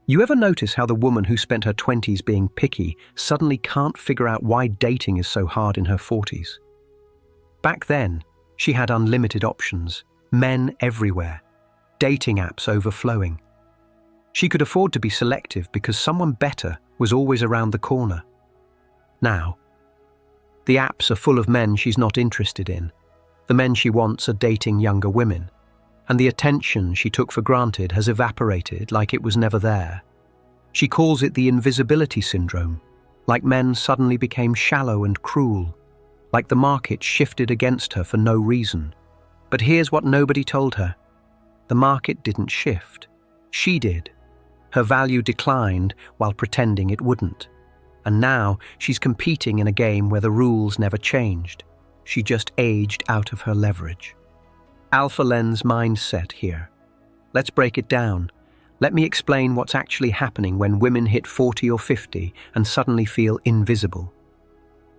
You ever notice how the woman who spent her 20s being picky suddenly can't figure out why dating is so hard in her 40s? Back then, she had unlimited options, men everywhere, dating apps overflowing. She could afford to be selective because someone better was always around the corner. Now, the apps are full of men she's not interested in. The men she wants are dating younger women, and the attention she took for granted has evaporated like it was never there. She calls it the invisibility syndrome, like men suddenly became shallow and cruel, like the market shifted against her for no reason. But here's what nobody told her. The market didn't shift. She did. Her value declined while pretending it wouldn't. And now she's competing in a game where the rules never changed. She just aged out of her leverage. Alpha lens mindset here. Let's break it down. Let me explain what's actually happening when women hit 40 or 50 and suddenly feel invisible.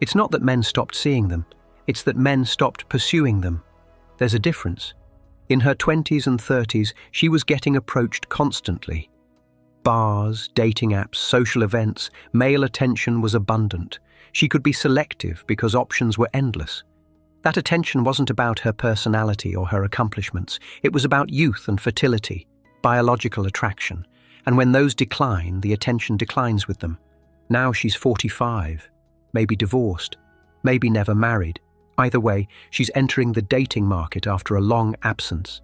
It's not that men stopped seeing them. It's that men stopped pursuing them. There's a difference. In her 20s and 30s, she was getting approached constantly. Bars, dating apps, social events, male attention was abundant. She could be selective because options were endless. That attention wasn't about her personality or her accomplishments. It was about youth and fertility, biological attraction. And when those decline, the attention declines with them. Now she's 45, maybe divorced, maybe never married. Either way, she's entering the dating market after a long absence.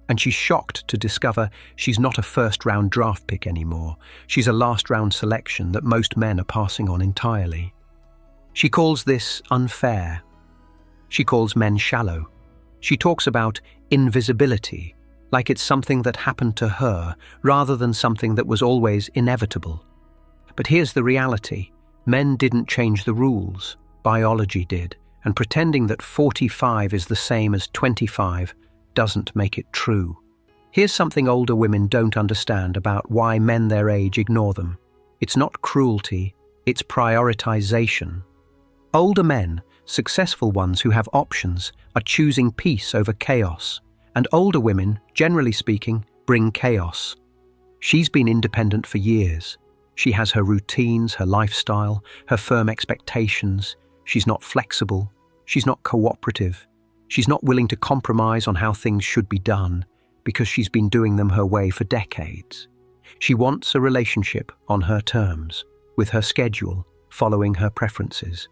And she's shocked to discover she's not a first-round draft pick anymore. She's a last-round selection that most men are passing on entirely. She calls this unfair. She calls men shallow. She talks about invisibility, like it's something that happened to her rather than something that was always inevitable. But here's the reality. Men didn't change the rules. Biology did. And pretending that 45 is the same as 25 doesn't make it true. Here's something older women don't understand about why men their age ignore them. It's not cruelty, it's prioritization. Older men, successful ones who have options, are choosing peace over chaos. And older women, generally speaking, bring chaos. She's been independent for years. She has her routines, her lifestyle, her firm expectations. She's not flexible. She's not cooperative. She's not willing to compromise on how things should be done because she's been doing them her way for decades. She wants a relationship on her terms, with her schedule, following her preferences.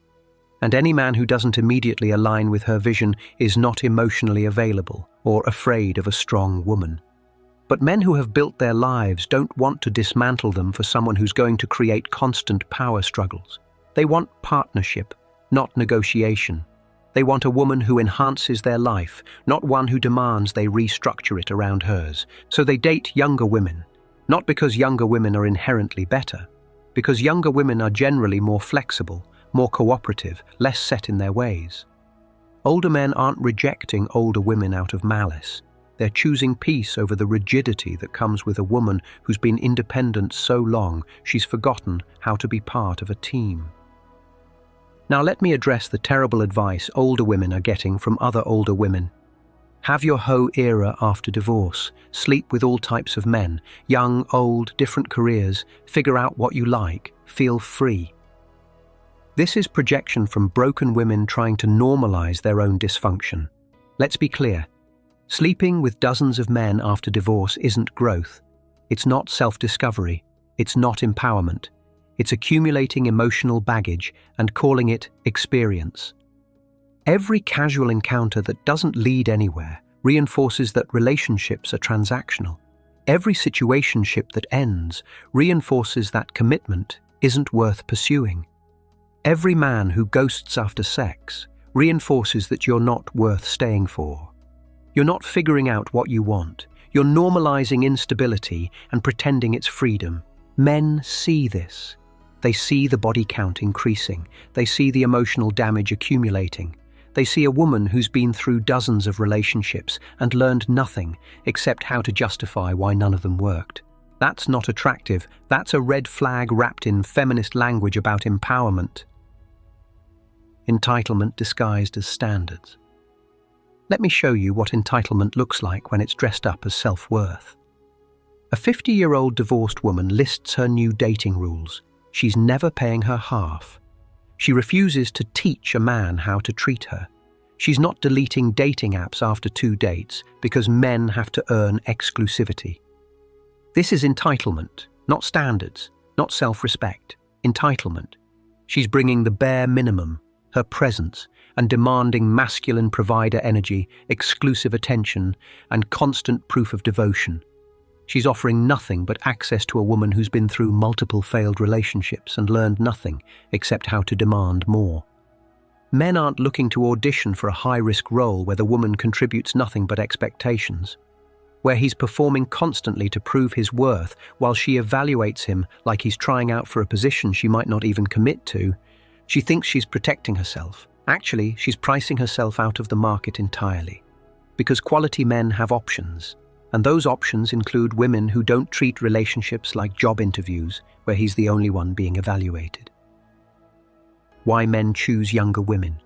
And any man who doesn't immediately align with her vision is not emotionally available or afraid of a strong woman. But men who have built their lives don't want to dismantle them for someone who's going to create constant power struggles. They want partnership, not negotiation. They want a woman who enhances their life, not one who demands they restructure it around hers. So they date younger women, not because younger women are inherently better, because younger women are generally more flexible, more cooperative, less set in their ways. Older men aren't rejecting older women out of malice. They're choosing peace over the rigidity that comes with a woman who's been independent so long she's forgotten how to be part of a team. Now let me address the terrible advice older women are getting from other older women. Have your hoe era after divorce. Sleep with all types of men, young, old, different careers. Figure out what you like. Feel free. This is projection from broken women trying to normalize their own dysfunction. Let's be clear. Sleeping with dozens of men after divorce isn't growth. It's not self-discovery. It's not empowerment. It's accumulating emotional baggage and calling it experience. Every casual encounter that doesn't lead anywhere reinforces that relationships are transactional. Every situationship that ends reinforces that commitment isn't worth pursuing. Every man who ghosts after sex reinforces that you're not worth staying for. You're not figuring out what you want. You're normalizing instability and pretending it's freedom. Men see this. They see the body count increasing. They see the emotional damage accumulating. They see a woman who's been through dozens of relationships and learned nothing except how to justify why none of them worked. That's not attractive. That's a red flag wrapped in feminist language about empowerment. Entitlement disguised as standards. Let me show you what entitlement looks like when it's dressed up as self-worth. A 50-year-old divorced woman lists her new dating rules. She's never paying her half. She refuses to teach a man how to treat her. She's not deleting dating apps after 2 dates because men have to earn exclusivity. This is entitlement, not standards, not self-respect. Entitlement. She's bringing the bare minimum, her presence, and demanding masculine provider energy, exclusive attention, and constant proof of devotion. She's offering nothing but access to a woman who's been through multiple failed relationships and learned nothing except how to demand more. Men aren't looking to audition for a high-risk role where the woman contributes nothing but expectations, where he's performing constantly to prove his worth while she evaluates him like he's trying out for a position she might not even commit to. She thinks she's protecting herself. Actually, she's pricing herself out of the market entirely. Because quality men have options. And those options include women who don't treat relationships like job interviews, where he's the only one being evaluated. Why men choose younger women.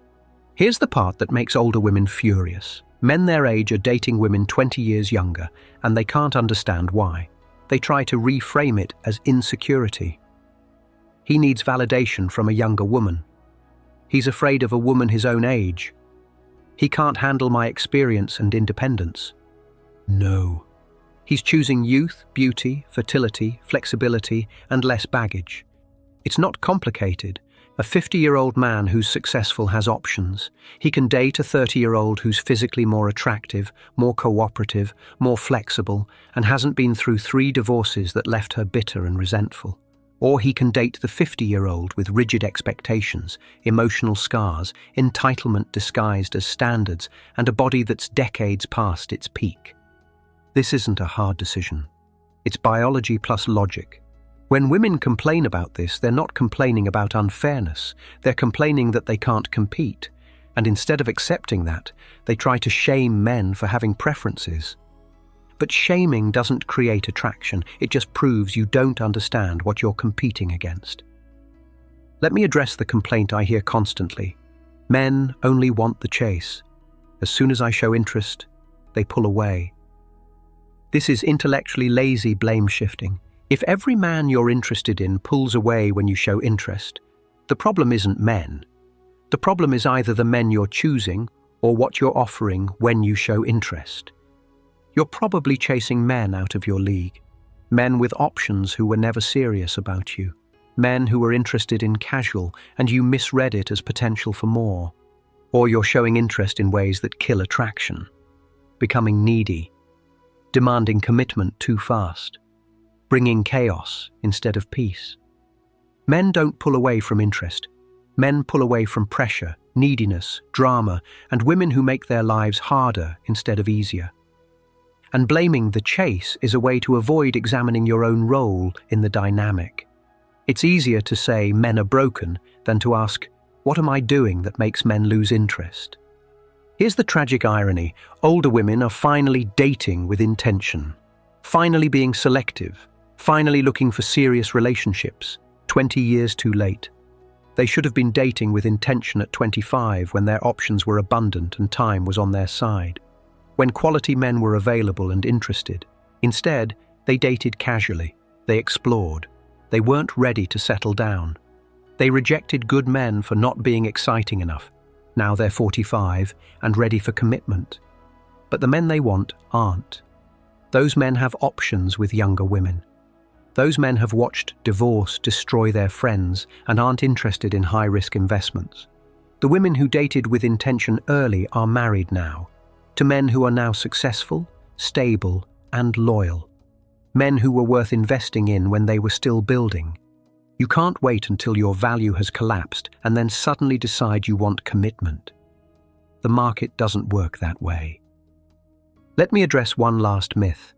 Here's the part that makes older women furious. Men their age are dating women 20 years younger, and they can't understand why. They try to reframe it as insecurity. He needs validation from a younger woman. He's afraid of a woman his own age. He can't handle my experience and independence. No. He's choosing youth, beauty, fertility, flexibility, and less baggage. It's not complicated. A 50-year-old man who's successful has options. He can date a 30-year-old who's physically more attractive, more cooperative, more flexible, and hasn't been through 3 divorces that left her bitter and resentful. Or he can date the 50-year-old with rigid expectations, emotional scars, entitlement disguised as standards, and a body that's decades past its peak. This isn't a hard decision. It's biology plus logic. When women complain about this, they're not complaining about unfairness. They're complaining that they can't compete. And instead of accepting that, they try to shame men for having preferences. But shaming doesn't create attraction. It just proves you don't understand what you're competing against. Let me address the complaint I hear constantly. Men only want the chase. As soon as I show interest, they pull away. This is intellectually lazy blame shifting. If every man you're interested in pulls away when you show interest, the problem isn't men. The problem is either the men you're choosing or what you're offering when you show interest. You're probably chasing men out of your league. Men with options who were never serious about you. Men who were interested in casual and you misread it as potential for more. Or you're showing interest in ways that kill attraction. Becoming needy. Demanding commitment too fast. Bringing chaos instead of peace. Men don't pull away from interest. Men pull away from pressure, neediness, drama, and women who make their lives harder instead of easier. And blaming the chase is a way to avoid examining your own role in the dynamic. It's easier to say men are broken than to ask, what am I doing that makes men lose interest? Here's the tragic irony. Older women are finally dating with intention. Finally being selective. Finally looking for serious relationships. 20 years too late. They should have been dating with intention at 25 when their options were abundant and time was on their side. When quality men were available and interested. Instead, they dated casually. They explored. They weren't ready to settle down. They rejected good men for not being exciting enough. Now they're 45 and ready for commitment. But the men they want aren't. Those men have options with younger women. Those men have watched divorce destroy their friends and aren't interested in high-risk investments. The women who dated with intention early are married now, to men who are now successful, stable, and loyal. Men who were worth investing in when they were still building. You can't wait until your value has collapsed and then suddenly decide you want commitment. The market doesn't work that way. Let me address one last myth.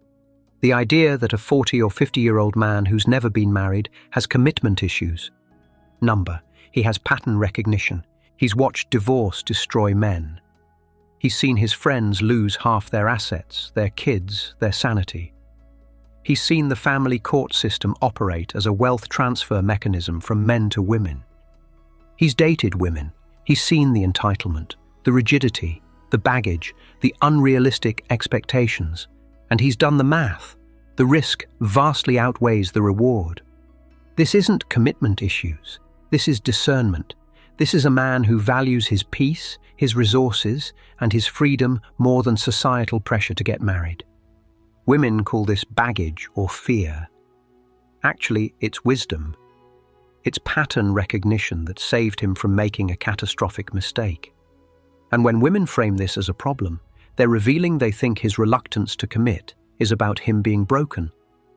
The idea that a 40 or 50-year-old man who's never been married has commitment issues. Number, he has pattern recognition. He's watched divorce destroy men. He's seen his friends lose half their assets, their kids, their sanity. He's seen the family court system operate as a wealth transfer mechanism from men to women. He's dated women. He's seen the entitlement, the rigidity, the baggage, the unrealistic expectations. And he's done the math. The risk vastly outweighs the reward. This isn't commitment issues. This is discernment. This is a man who values his peace, his resources, and his freedom more than societal pressure to get married. Women call this baggage or fear. Actually, it's wisdom. It's pattern recognition that saved him from making a catastrophic mistake. And when women frame this as a problem, they're revealing they think his reluctance to commit is about him being broken,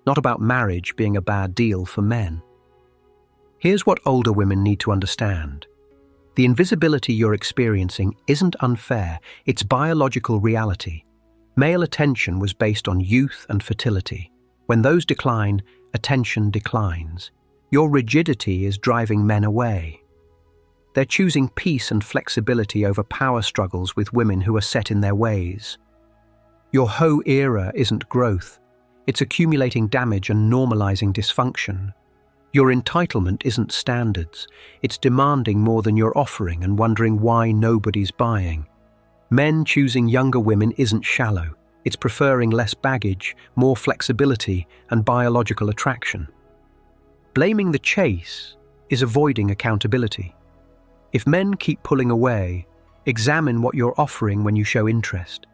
not about marriage being a bad deal for men. Here's what older women need to understand. The invisibility you're experiencing isn't unfair, it's biological reality. Male attention was based on youth and fertility. When those decline, attention declines. Your rigidity is driving men away. They're choosing peace and flexibility over power struggles with women who are set in their ways. Your hoe era isn't growth. It's accumulating damage and normalizing dysfunction. Your entitlement isn't standards. It's demanding more than you're offering and wondering why nobody's buying. Men choosing younger women isn't shallow. It's preferring less baggage, more flexibility, and biological attraction. Blaming the chase is avoiding accountability. If men keep pulling away, examine what you're offering when you show interest.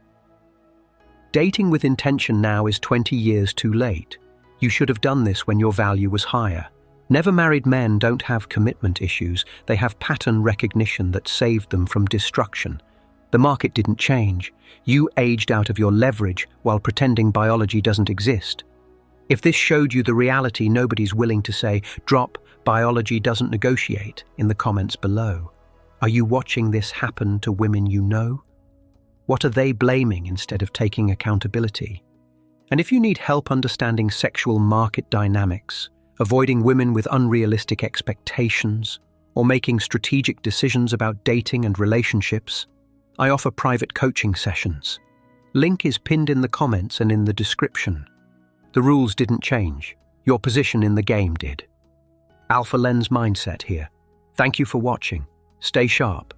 Dating with intention now is 20 years too late. You should have done this when your value was higher. Never married men don't have commitment issues, they have pattern recognition that saved them from destruction. The market didn't change. You aged out of your leverage while pretending biology doesn't exist. If this showed you the reality, nobody's willing to say, "Drop, biology doesn't negotiate," in the comments below. Are you watching this happen to women you know? What are they blaming instead of taking accountability? And if you need help understanding sexual market dynamics, avoiding women with unrealistic expectations, or making strategic decisions about dating and relationships, I offer private coaching sessions. Link is pinned in the comments and in the description. The rules didn't change. Your position in the game did. Alpha Lens Mindset here. Thank you for watching. Stay sharp.